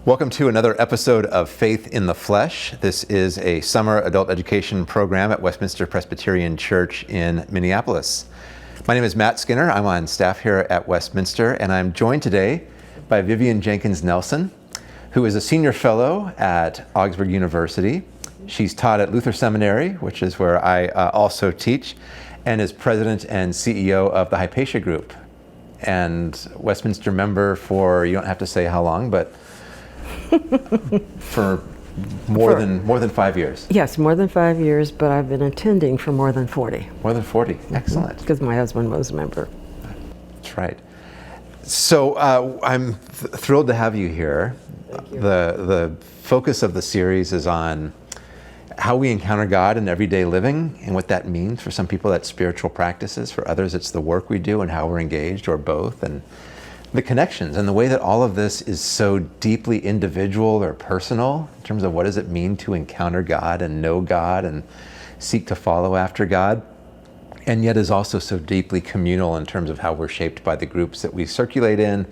Welcome to another episode of Faith in the Flesh. This is a summer adult education program at Westminster Presbyterian Church in Minneapolis. My name is Matt Skinner. I'm on staff here at Westminster, and I'm joined today by Vivian Jenkins Nelsen, who is a senior fellow at Augsburg University. She's taught at Luther Seminary, which is where I also teach, and is president and CEO of the Hypatia Group, and Westminster member for, you don't have to say how long, but for more than 5 years. Yes, more than 5 years, but I've been attending for more than 40. More than 40, excellent. Because my husband was a member. That's right. So I'm thrilled to have you here. Thank you. The focus of the series is on how we encounter God in everyday living and what that means. For some people, that's spiritual practices. For others, it's the work we do and how we're engaged, or both. And the connections and the way that all of this is so deeply individual or personal in terms of what does it mean to encounter God and know God and seek to follow after God, and yet is also so deeply communal in terms of how we're shaped by the groups that we circulate in,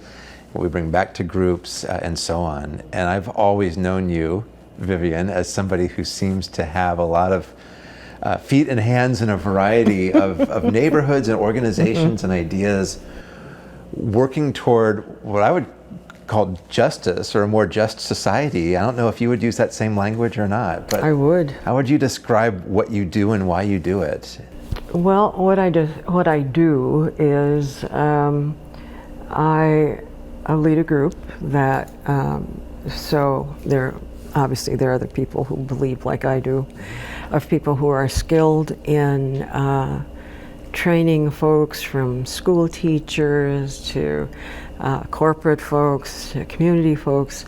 what we bring back to groups, and so on. And I've always known you, Vivian, as somebody who seems to have a lot of feet and hands in a variety of neighborhoods and organizations and ideas, working toward what I would call justice, or a more just society. I don't know if you would use that same language or not, but I would. How would you describe what you do and why you do it? Well, what I do is I lead a group that, so there are other people who believe like I do, of people who are skilled in training folks, from school teachers to corporate folks to community folks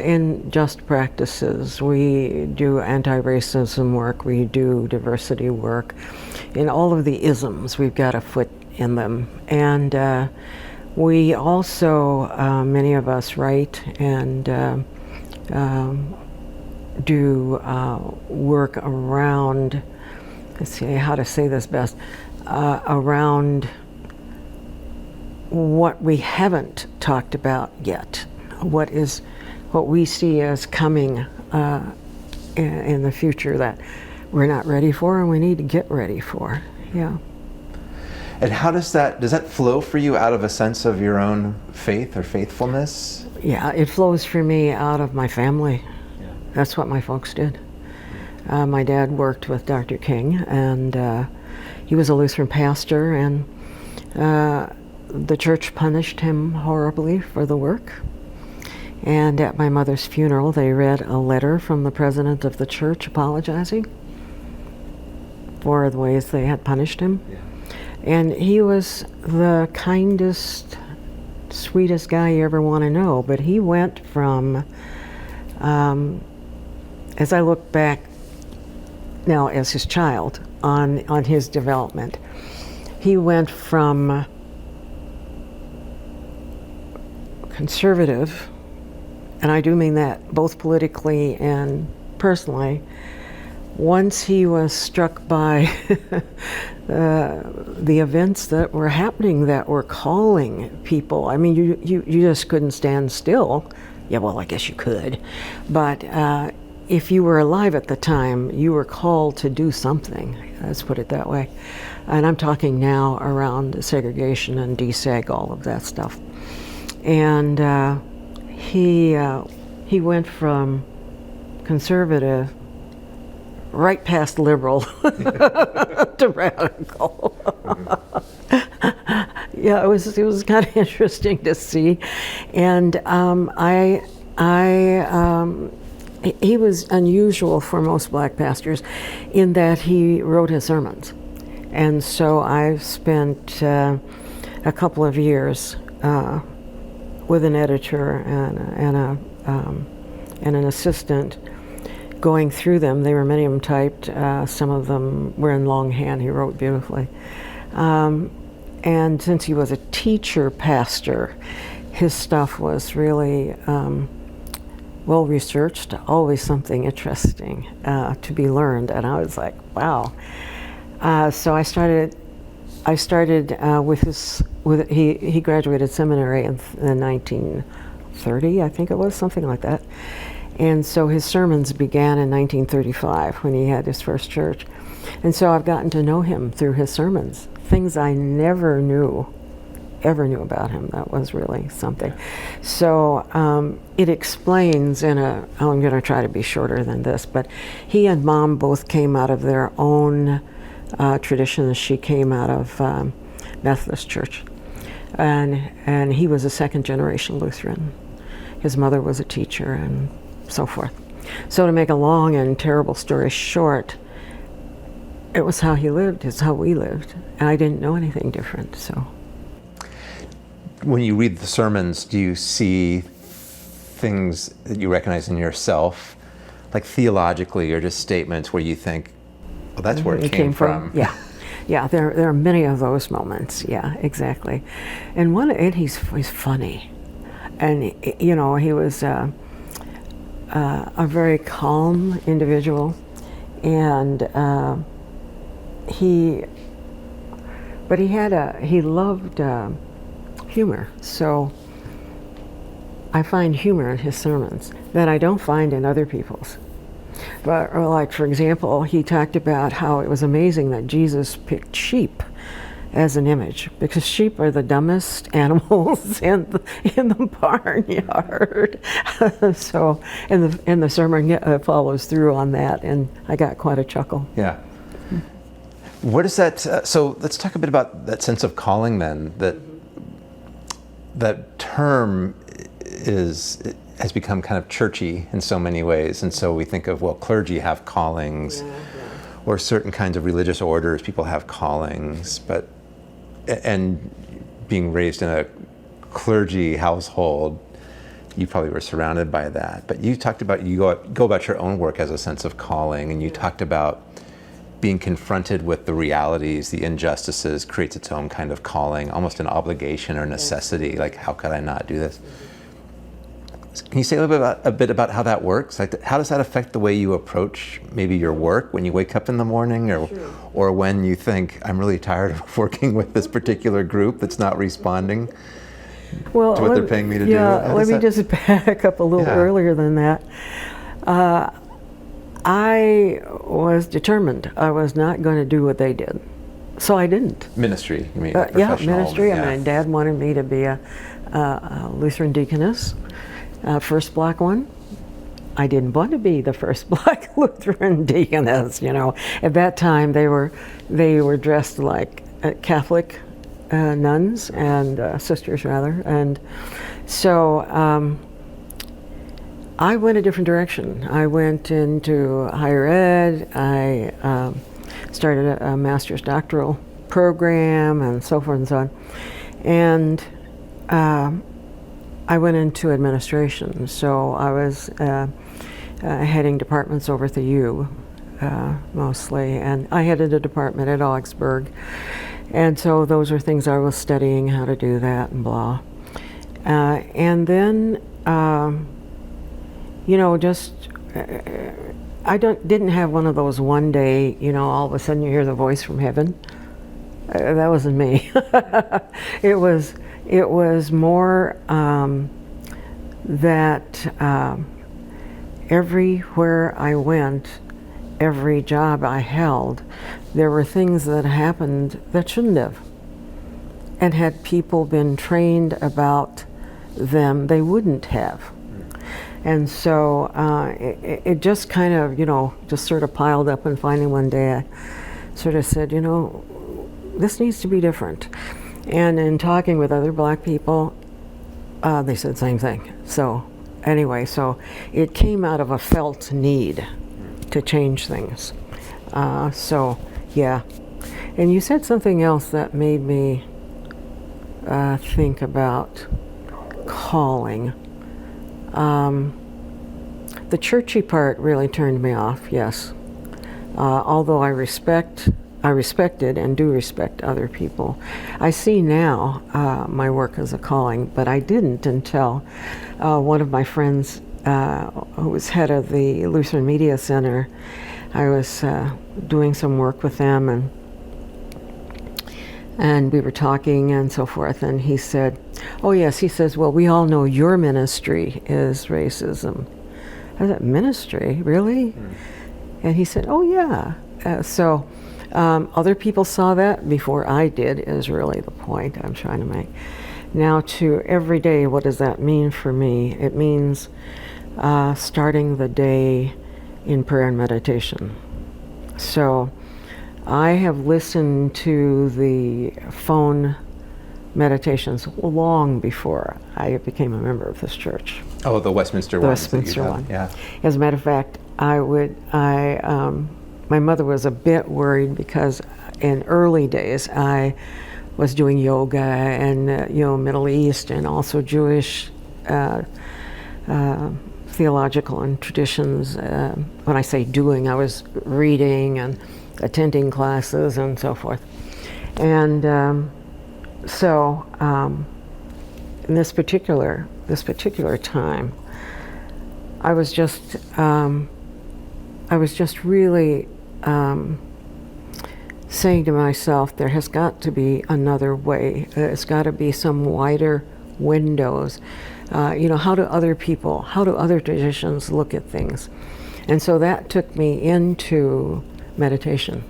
in just practices. We do anti-racism work, we do diversity work. In all of the isms, we've got a foot in them. And we also, many of us write and do work around, let's see how to say this best, around what we haven't talked about yet, what we see as coming in the future that we're not ready for and we need to get ready for. Yeah. And how does that flow for you out of a sense of your own faith or faithfulness? Yeah, it flows for me out of my family. Yeah. That's what my folks did. My dad worked with Dr. King, and he was a Lutheran pastor, and the church punished him horribly for the work. And at my mother's funeral, they read a letter from the president of the church apologizing for the ways they had punished him. Yeah. And he was the kindest, sweetest guy you ever want to know, but he went from, as I look back now as his child on his development, he went from conservative, and I do mean that both politically and personally, once he was struck by the events that were happening that were calling people. I mean, you just couldn't stand still. Yeah, well, I guess you could, but if you were alive at the time, you were called to do something. Let's put it that way. And I'm talking now around segregation and deseg, all of that stuff. And he went from conservative right past liberal to radical. Yeah, it was kind of interesting to see. And he was unusual for most black pastors in that he wrote his sermons. And so I've spent a couple of years with an editor and an assistant going through them. They were, many of them typed, some of them were in longhand. He wrote beautifully. And since he was a teacher pastor, his stuff was really well researched, always something interesting to be learned. And I was like, wow. So I started with he graduated seminary in 19 30, I think it was, something like that. And so his sermons began in 1935 when he had his first church. And so I've gotten to know him through his sermons, things I never ever knew about him. That was really something. So it explains I'm going to try to be shorter than this, but he and Mom both came out of their own traditions. She came out of Methodist Church, and he was a second generation Lutheran. His mother was a teacher and so forth. So to make a long and terrible story short, it was how he lived, it's how we lived, and I didn't know anything different. So when you read the sermons, do you see things that you recognize in yourself, like theologically, or just statements where you think, well, that's where it came from? Yeah, there are many of those moments. Yeah, exactly. And he's funny, and you know, he was a very calm individual, and he loved humor. So I find humor in his sermons that I don't find in other people's. But, or like, for example, he talked about how it was amazing that Jesus picked sheep as an image, because sheep are the dumbest animals in the barnyard. So, and the sermon follows through on that, and I got quite a chuckle. Yeah. What is that? So let's talk a bit about that sense of calling then. That term has become kind of churchy in so many ways, and so we think of, well, clergy have callings, or certain kinds of religious orders, people have callings, and being raised in a clergy household, you probably were surrounded by that. But you talked about, you go about your own work as a sense of calling, and you talked about being confronted with the realities, the injustices, creates its own kind of calling, almost an obligation or necessity, like, how could I not do this? Can you say a bit about how that works? Like, how does that affect the way you approach maybe your work when you wake up in the morning, or when you think, I'm really tired of working with this particular group that's not responding to what they're paying me to do? Let me just back up a little earlier than that. I was determined I was not going to do what they did, so I didn't. Ministry, you mean? Yeah, ministry. Yeah. I mean, Dad wanted me to be a Lutheran deaconess, first black one. I didn't want to be the first black Lutheran deaconess. You know, at that time they were dressed like Catholic nuns and sisters rather, and so. I went a different direction. I went into higher ed. I started a master's doctoral program and so forth and so on. And I went into administration. So I was heading departments over at the U mostly. And I headed a department at Augsburg. And so those were things I was studying, how to do that and blah. And then you know, just I didn't have one of those one day, you know, all of a sudden you hear the voice from heaven. That wasn't me. It was more that everywhere I went, every job I held, there were things that happened that shouldn't have. And had people been trained about them, they wouldn't have. And so it just kind of, you know, just sort of piled up, and finally one day I sort of said, you know, this needs to be different. And in talking with other black people, they said the same thing. So anyway, so it came out of a felt need to change things. So yeah. And you said something else that made me think about calling. The churchy part really turned me off, yes. Although I respected and do respect other people. I see now my work as a calling, but I didn't until one of my friends who was head of the Lutheran Media Center, I was doing some work with them, and And we were talking and so forth, and he said, oh yes, he says, well, we all know your ministry is racism. I said, ministry, really? And he said, oh yeah. So other people saw that before I did, is really the point I'm trying to make. Now to every day, what does that mean for me? It means starting the day in prayer and meditation. So I have listened to the phone meditations long before I became a member of this church. Oh, the Westminster The one. Westminster one. Yeah. As a matter of fact, my mother was a bit worried because in early days I was doing yoga and Middle East and also Jewish theological and traditions. When I say doing, I was reading and attending classes and so forth. And so in this particular time, I was just really saying to myself, there has got to be another way. There's got to be some wider windows. How do other traditions look at things? And so that took me into meditation.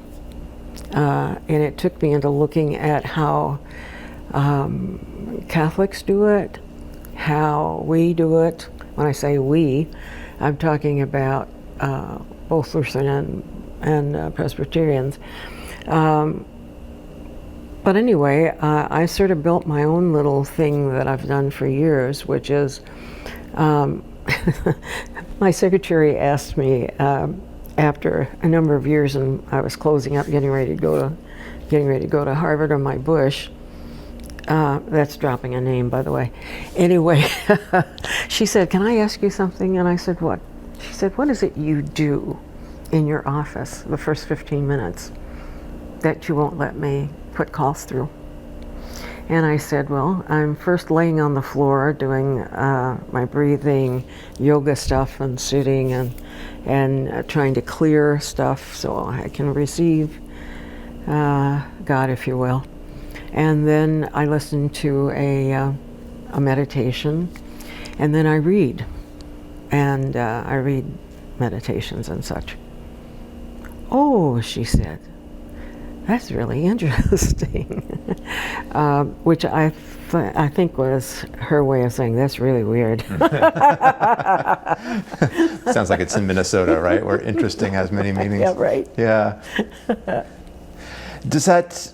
And it took me into looking at how Catholics do it, how we do it. When I say we, I'm talking about both Lutheran and Presbyterians. But anyway, I sort of built my own little thing that I've done for years, which is my secretary asked me after a number of years, and I was closing up, getting ready to go to Harvard on my Bush. That's dropping a name, by the way. Anyway, she said, "Can I ask you something?" And I said, "What?" She said, "What is it you do in your office the first 15 minutes that you won't let me put calls through?" And I said, well, I'm first laying on the floor doing my breathing, yoga stuff, and sitting and trying to clear stuff so I can receive God, if you will. And then I listen to a meditation, and then I read. And I read meditations and such. "Oh," she said, "that's really interesting," which I think was her way of saying, "That's really weird." Sounds like it's in Minnesota, right? Where interesting has many meanings. Yeah, right. Yeah. Does that,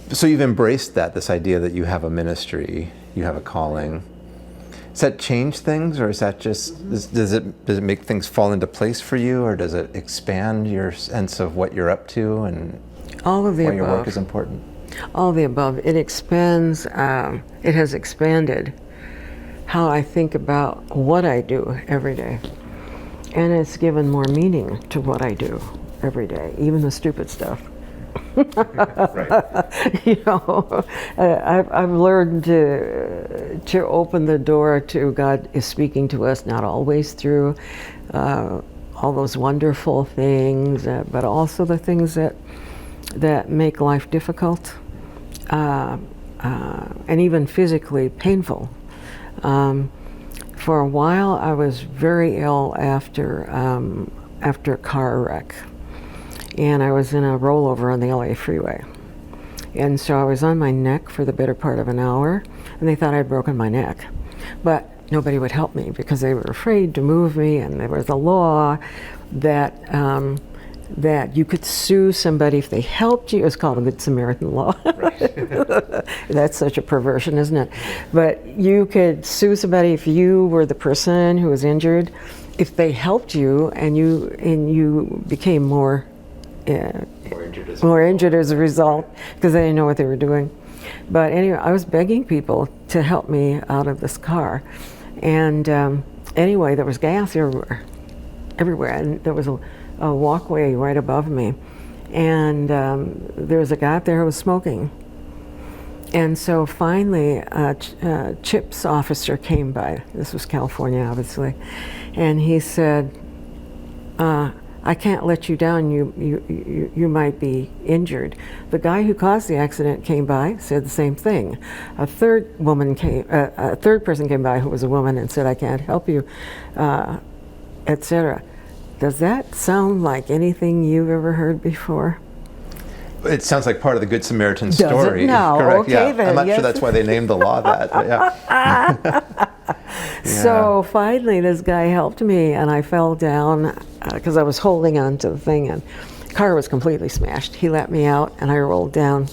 so you've embraced this idea that you have a ministry, you have a calling. Does that change things, or is that just, does it make things fall into place for you, or does it expand your sense of what you're up to and all of the why above. your work is important? All of the above. It expands, it has expanded how I think about what I do every day. And it's given more meaning to what I do every day, even the stupid stuff. I've learned to open the door to God is speaking to us, not always through all those wonderful things, but also the things that make life difficult and even physically painful. For a while, I was very ill after a car wreck. And I was in a rollover on the LA freeway. And so I was on my neck for the better part of an hour, and they thought I'd broken my neck. But nobody would help me because they were afraid to move me, and there was a law that that you could sue somebody if they helped you. It's called a Good Samaritan law. Right. That's such a perversion, isn't it? But you could sue somebody if you were the person who was injured, if they helped you and you became more injured as a result because they didn't know what they were doing. But anyway, I was begging people to help me out of this car. And anyway, there was gas everywhere. And there was a walkway right above me. And there was a guy up there who was smoking. And so finally, a CHIPS officer came by. This was California, obviously. And he said, I can't let you down. You might be injured. The guy who caused the accident came by, said the same thing. A third person came by who was a woman and said, I can't help you, etc. Does that sound like anything you've ever heard before? It sounds like part of the Good Samaritan story. Does it? No. Correct. Okay, yeah. then. I'm not yes. sure that's why they named the law that. But yeah. So finally, this guy helped me, and I fell down because I was holding on to the thing, and the car was completely smashed. He let me out, and I rolled down.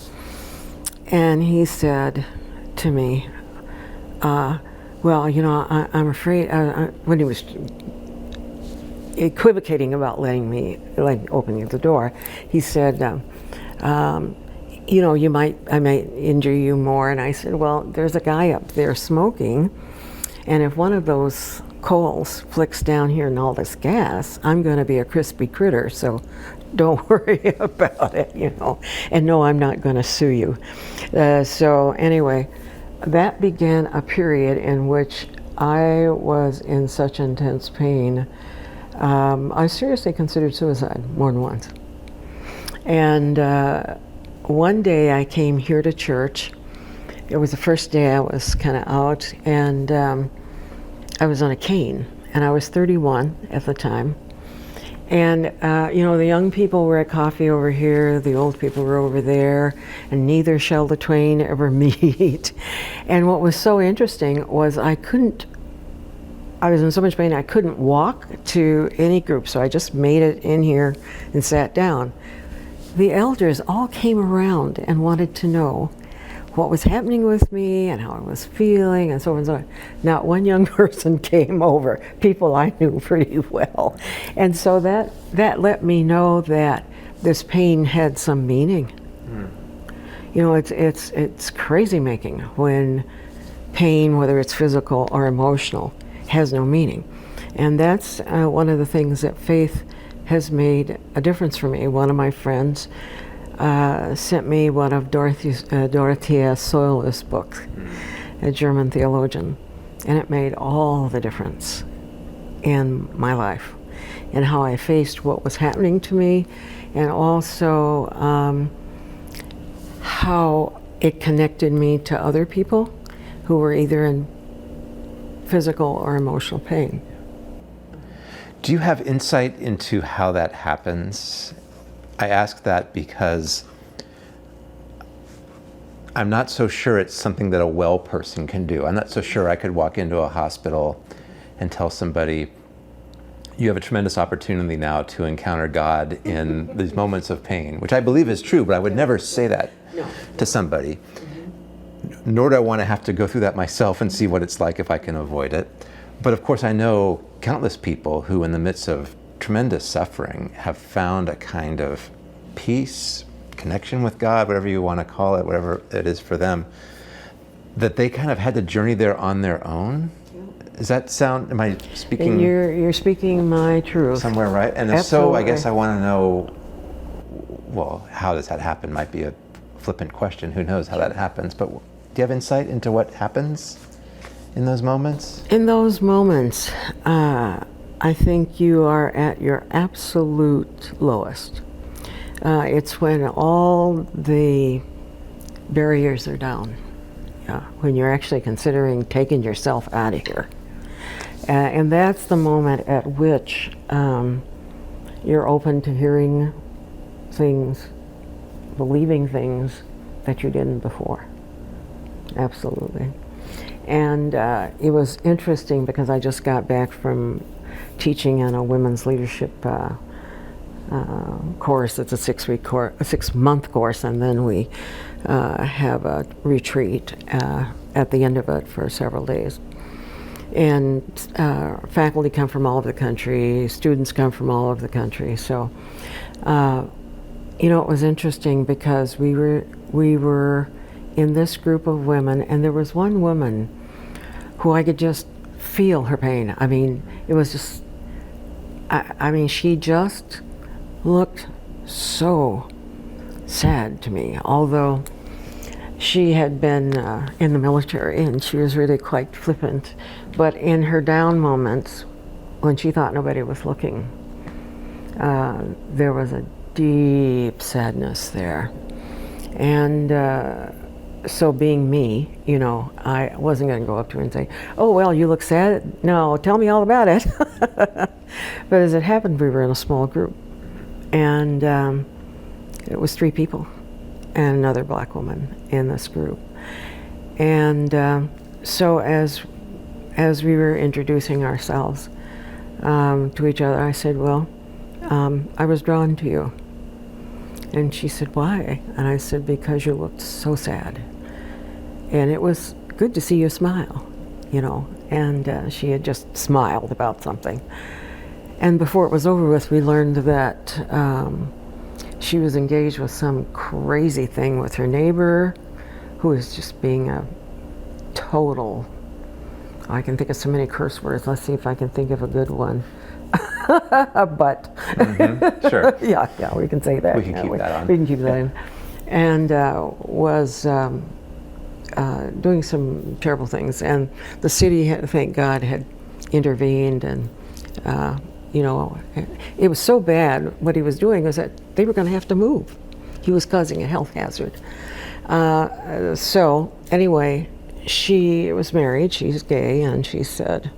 And he said to me, well, you know, I'm afraid, when he was equivocating about opening the door, he said, you know, I might injure you more. And I said, well, there's a guy up there smoking, and if one of those coals flicks down here in all this gas, I'm going to be a crispy critter, so don't worry about it, you know. And no, I'm not going to sue you. So anyway, that began a period in which I was in such intense pain. I seriously considered suicide more than once. And one day I came here to church. It was the first day I was kind of out, and I was on a cane, and I was 31 at the time. And you know, the young people were at coffee over here, the old people were over there, and neither shall the twain ever meet. And what was so interesting was I was in so much pain I couldn't walk to any group, so I just made it in here and sat down. The elders all came around and wanted to know what was happening with me and how I was feeling and so on and so on. Not one young person came over, people I knew pretty well. And so that let me know that this pain had some meaning. You know, it's crazy making when pain, whether it's physical or emotional, has no meaning. And that's one of the things that faith has made a difference for me. One of my friends sent me one of Dorothea Soil's books, a German theologian, and it made all the difference in my life and how I faced what was happening to me, and also how it connected me to other people who were either in physical or emotional pain. Do you have insight into how that happens? I ask that because I'm not so sure it's something that a well person can do. I'm not so sure I could walk into a hospital and tell somebody, you have a tremendous opportunity now to encounter God in these moments of pain, which I believe is true, but I would never say that to somebody. Nor do I want to have to go through that myself and see what it's like if I can avoid it. But of course I know countless people who in the midst of tremendous suffering have found a kind of peace, connection with God, whatever you want to call it, whatever it is for them, that they kind of had to journey there on their own. Does that sound, am I speaking? And you're speaking my truth. Somewhere, right? And if Absolutely. so, I guess I want to know, well, how does that happen? Might be a flippant question, who knows how that happens, but do you have insight into what happens in those moments? In those moments, I think you are at your absolute lowest. It's when all the barriers are down, when you're actually considering taking yourself out of here. And that's the moment at which you're open to hearing things, believing things that you didn't before. Absolutely. And it was interesting because I just got back from teaching in a women's leadership course. It's a 6-month course, and then we have a retreat at the end of it for several days. And faculty come from all over the country, students come from all over the country. So, you know, it was interesting because we were in this group of women, and there was one woman who I could just feel her pain. I mean, it was just, I mean, she just looked so sad to me, although she had been in the military and she was really quite flippant. But in her down moments, when she thought nobody was looking, there was a deep sadness there. And so being me, I wasn't going to go up to her and say, "Oh, well, you look sad. No, tell me all about it." But as it happened, we were in a small group. And it was 3 people and another black woman in this group. And so as we were introducing ourselves to each other, I said, "Well, I was drawn to you." And she said, "Why?" And I said, "Because you looked so sad. And it was good to see you smile, And she had just smiled about something. And before it was over with, we learned that she was engaged with some crazy thing with her neighbor, who was just being a total, I can think of so many curse words. Let's see if I can think of a good one. But Sure. yeah, we can say that. We can keep that on. We can keep that in. And was doing some terrible things. And the city, thank God, had intervened. And, it was so bad. What he was doing was that they were going to have to move. He was causing a health hazard. So anyway, she was married. She's gay. And she said,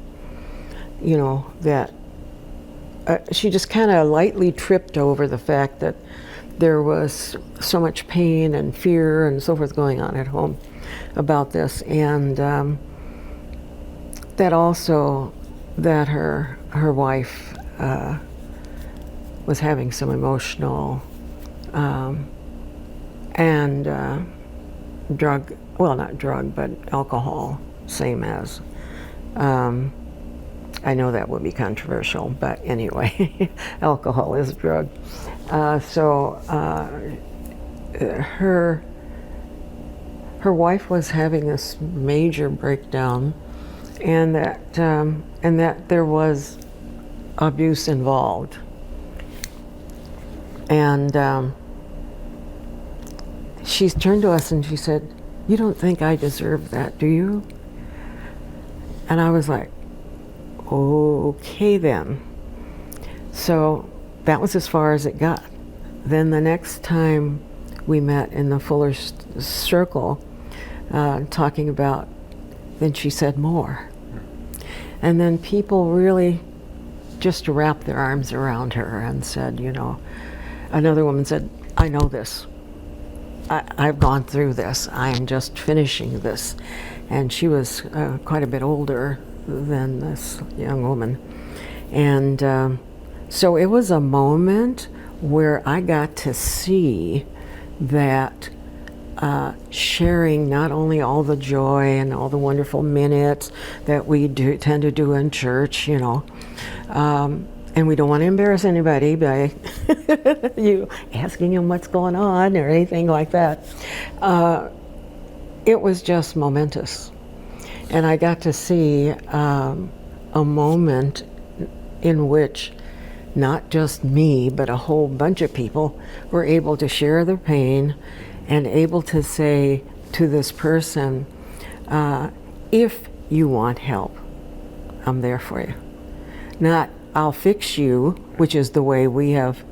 that she just kind of lightly tripped over the fact that there was so much pain and fear and so forth going on at home about this, and that also that her wife was having some emotional and not drug, but alcohol, same as. I know that would be controversial, but anyway, alcohol is a drug. So her wife was having this major breakdown, and that there was abuse involved. And she turned to us and she said, "You don't think I deserve that, do you?" And I was like, "Okay then." So that was as far as it got. Then the next time we met in the Fuller Circle, talking about, then she said more. And then people really just wrapped their arms around her and said, another woman said, "I know this. I've gone through this. I'm just finishing this." And she was quite a bit older than this young woman. And so it was a moment where I got to see that sharing not only all the joy and all the wonderful minutes that we tend to do in church, and we don't want to embarrass anybody by you asking them what's going on or anything like that. It was just momentous. And I got to see a moment in which not just me, but a whole bunch of people were able to share their pain and able to say to this person, if you want help, I'm there for you. Not, I'll fix you, which is the way we have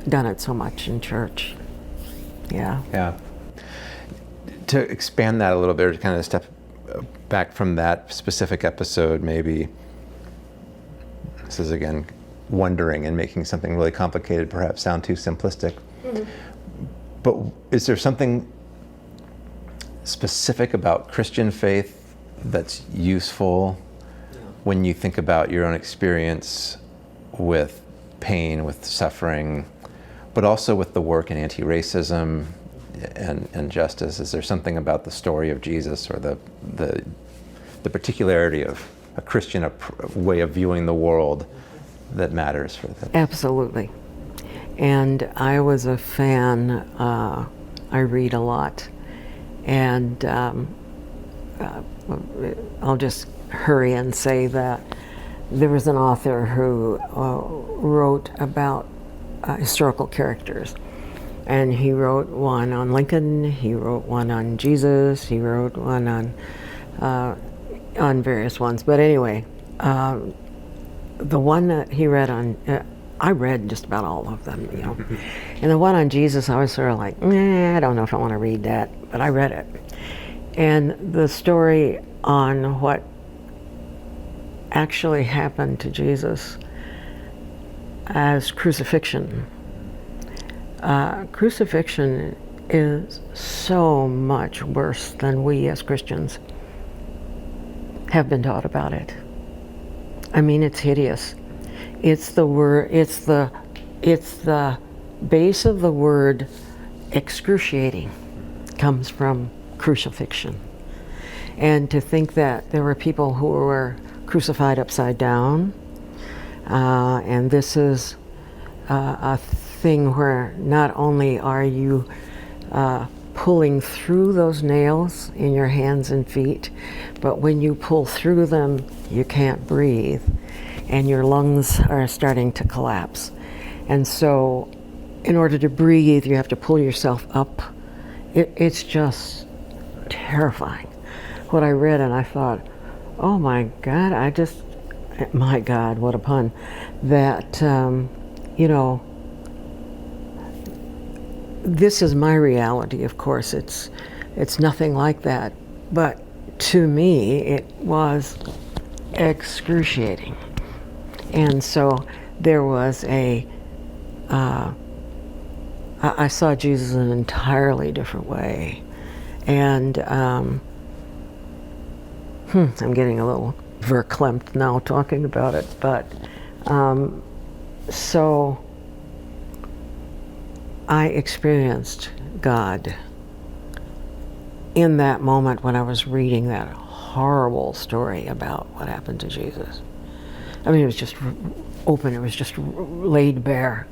done it so much in church. Yeah. Yeah. To expand that a little bit, or to kind of step back from that specific episode, maybe, this is again wondering and making something really complicated perhaps sound too simplistic. Mm-hmm. But is there something specific about Christian faith that's useful when you think about your own experience with pain, with suffering, but also with the work in anti-racism and justice? Is there something about the story of Jesus or the particularity of a Christian way of viewing the world that matters for that? Absolutely. And I was a fan. I read a lot. And I'll just hurry and say that there was an author who wrote about historical characters. And he wrote one on Lincoln, he wrote one on Jesus, he wrote one on various ones. But anyway, the one that he read on I read just about all of them, you know. And the one on Jesus, I was sort of like, I don't know if I want to read that, but I read it. And the story on what actually happened to Jesus as crucifixion. Crucifixion is so much worse than we as Christians have been taught about it. I mean, it's hideous. It's the word. It's the base of the word excruciating comes from crucifixion. And to think that there were people who were crucified upside down, and this is a thing where not only are you pulling through those nails in your hands and feet, but when you pull through them, you can't breathe, and your lungs are starting to collapse. And so, in order to breathe, you have to pull yourself up. It's just terrifying. What I read, and I thought, oh my God, my God, what a pun, that, you know, this is my reality, of course. It's nothing like that. But to me, it was excruciating. And so there was I saw Jesus in an entirely different way. And I'm getting a little verklempt now talking about it, but so I experienced God in that moment when I was reading that horrible story about what happened to Jesus. I mean, it was just open, it was just laid bare.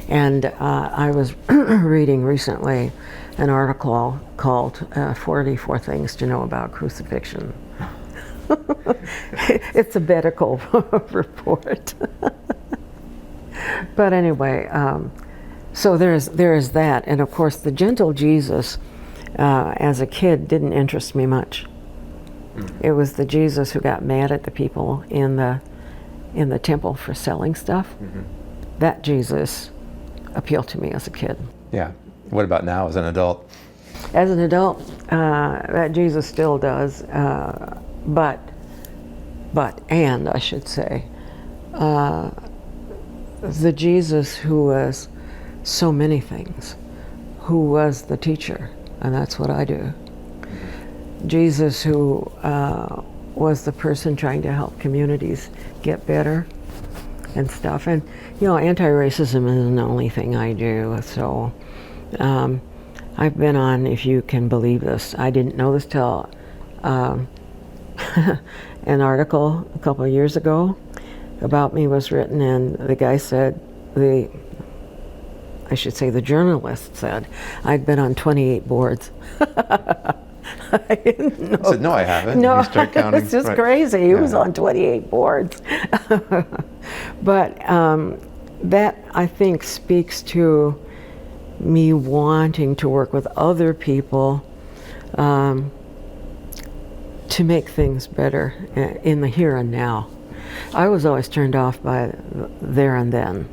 And I was reading recently an article called 44 Things to Know About Crucifixion. It's a medical report. But anyway, so there is that. And of course, the gentle Jesus, as a kid, didn't interest me much. It was the Jesus who got mad at the people in the temple for selling stuff. That Jesus appealed to me as a kid. Yeah. What about now as an adult? As an adult, that Jesus still does, but I should say, the Jesus who was so many things, who was the teacher, and that's what I do. Jesus who was the person trying to help communities get better and stuff. And, you know, anti-racism isn't the only thing I do, so I've been on, if you can believe this, I didn't know this till an article a couple of years ago about me was written, and the guy said, the journalist said, I'd been on 28 boards. I didn't know. I said, no, I haven't. No, you start counting. it's just right. crazy. He was on 28 boards. But that, I think, speaks to me wanting to work with other people to make things better in the here and now. I was always turned off by there and then.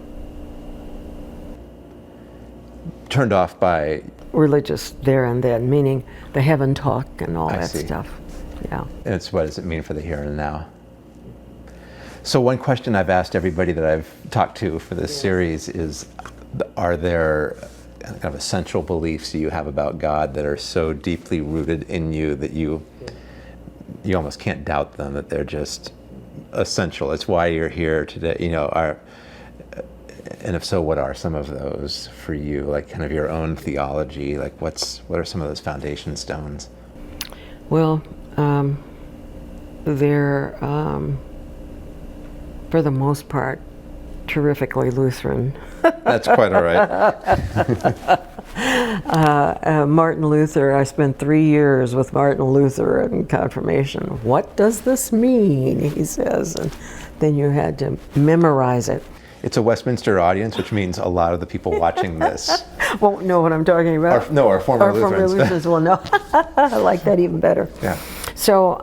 Turned off by? Religious there and then, meaning the heaven talk and all that see. stuff. Yeah. And it's what does it mean for the here and now? So one question I've asked everybody that I've talked to for this series is, are there kind of essential beliefs you have about God that are so deeply rooted in you that you almost can't doubt them, that they're just essential? It's why you're here today, you know. And if so, what are some of those for you, like kind of your own theology? Like what are some of those foundation stones? Well, they're, for the most part, terrifically Lutheran. That's quite all right. Martin Luther, I spent 3 years with Martin Luther in confirmation. What does this mean, he says, and then you had to memorize it. It's a Westminster audience, which means a lot of the people watching this won't know what I'm talking about. Our former Lutherans. Former Lutherans will know. I like that even better. Yeah. So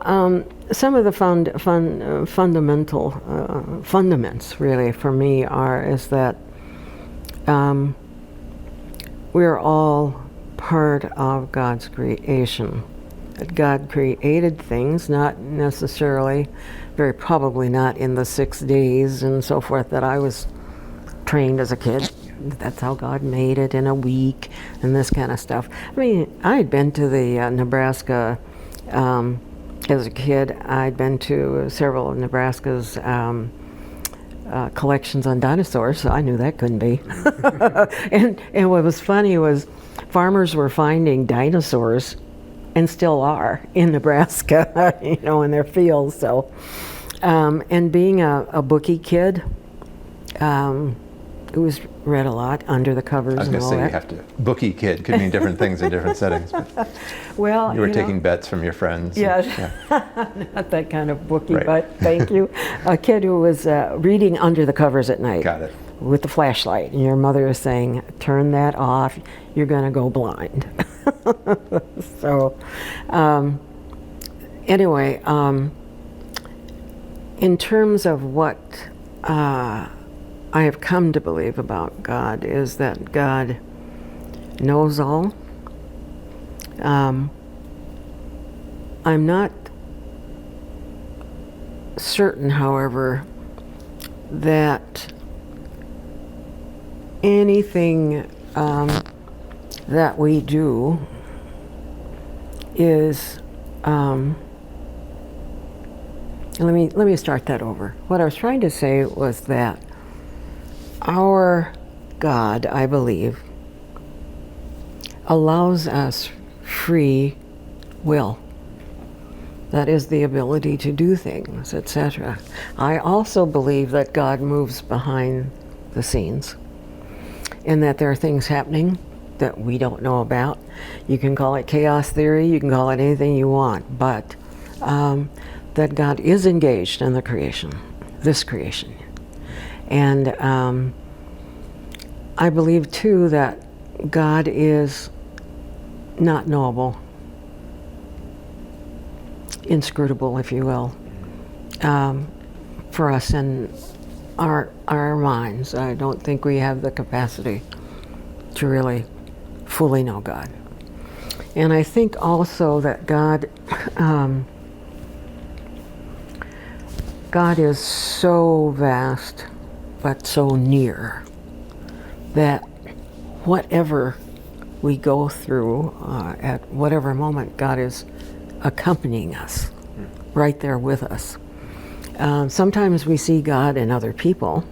some of the fundamental fundaments really for me is that we're all part of God's creation. That God created things, not necessarily, very probably not in the 6 days and so forth that I was trained as a kid. That's how God made it, in a week and this kind of stuff. I mean, I had been to the Nebraska as a kid. I'd been to several of Nebraska's collections on dinosaurs, so I knew that couldn't be. and what was funny was farmers were finding dinosaurs, and still are, in Nebraska, you know, in their fields. So, and being a bookie kid, who was read a lot, under the covers. I was going to say, you have to. Bookie kid could mean different things in different settings. But well, you were taking bets from your friends. Yes. Not that kind of bookie, right. But thank you. A kid who was reading under the covers at night. Got it. With the flashlight, and your mother was saying, "Turn that off. You're going to go blind." So, anyway, in terms of what I have come to believe about God is that God knows all. I'm not certain, however, that anything that we do is let me start that over. What I was trying to say was that our God, I believe, allows us free will. That is the ability to do things, etc. I also believe that God moves behind the scenes, and that there are things happening that we don't know about. You can call it chaos theory, you can call it anything you want, but that God is engaged in the creation, this creation. And I believe too that God is not knowable, inscrutable, if you will, for us in our minds. I don't think we have the capacity to really fully know God. And I think also that God is so vast but so near that whatever we go through at whatever moment, God is accompanying us, right there with us. Sometimes we see God in other people,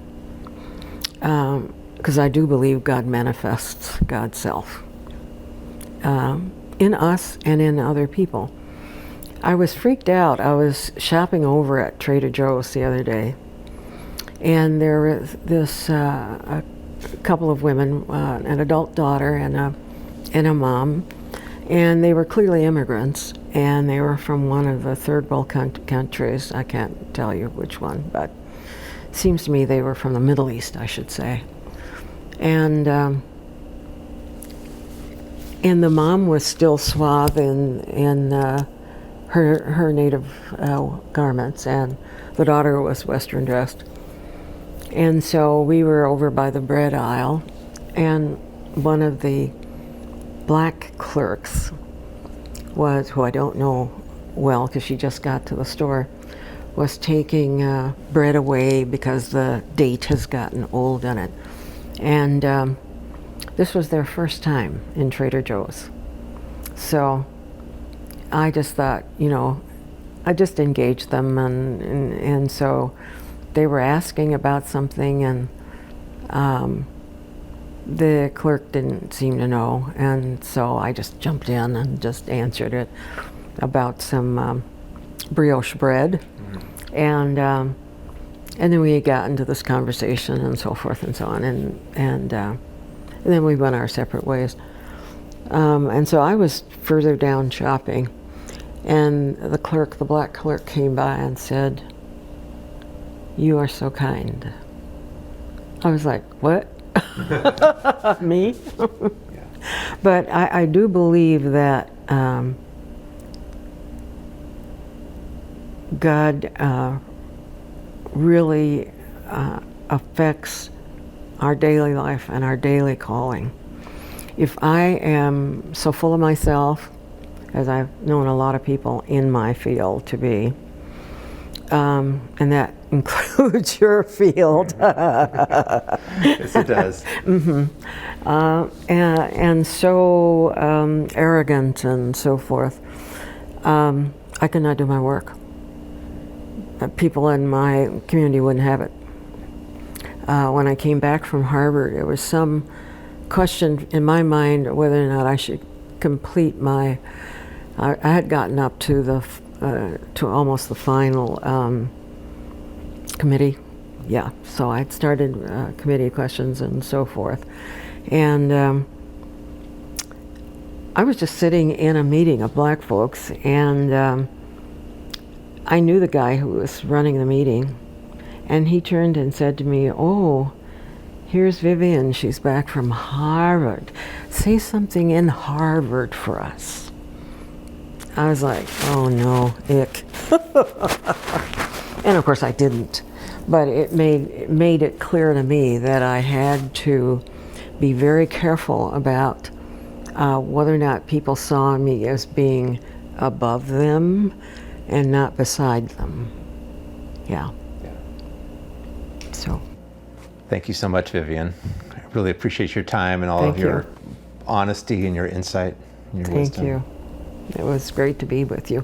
because I do believe God manifests God's self in us and in other people. I was freaked out. I was shopping over at Trader Joe's the other day, and there was this a couple of women, an adult daughter and a mom, and they were clearly immigrants, and they were from one of the third world countries. I can't tell you which one, but it seems to me they were from the Middle East, I should say. And the mom was still swathed in her native garments, and the daughter was Western dressed. And so we were over by the bread aisle, and one of the black clerks was, who I don't know well because she just got to the store, was taking bread away because the date has gotten old in it. And this was their first time in Trader Joe's. So I just thought, you know, I just engaged them, and so they were asking about something, and the clerk didn't seem to know, and so I just jumped in and just answered it about some brioche bread. Mm-hmm. And then we got into this conversation and so forth and so on, and then we went our separate ways. And so I was further down shopping, and the black clerk came by and said, "You are so kind." I was like, "What?" Me? Yeah. But I do believe that God really affects our daily life and our daily calling. If I am so full of myself, as I've known a lot of people in my field to be, and that includes your field. Yes, it does. And so arrogant and so forth, I could not do my work. People in my community wouldn't have it. When I came back from Harvard, there was some question in my mind whether or not I should complete my. I had gotten up to to almost the final committee. Yeah, so I'd started committee questions and so forth. And I was just sitting in a meeting of black folks, and I knew the guy who was running the meeting, and he turned and said to me, "Oh, here's Vivian, she's back from Harvard. Say something in Harvard for us." I was like, oh no, ick. And of course I didn't. But it made it clear to me that I had to be very careful about whether or not people saw me as being above them and not beside them. Yeah. So. Thank you so much, Vivian. I really appreciate your time and all of your honesty and your insight and your wisdom. Thank you. It was great to be with you.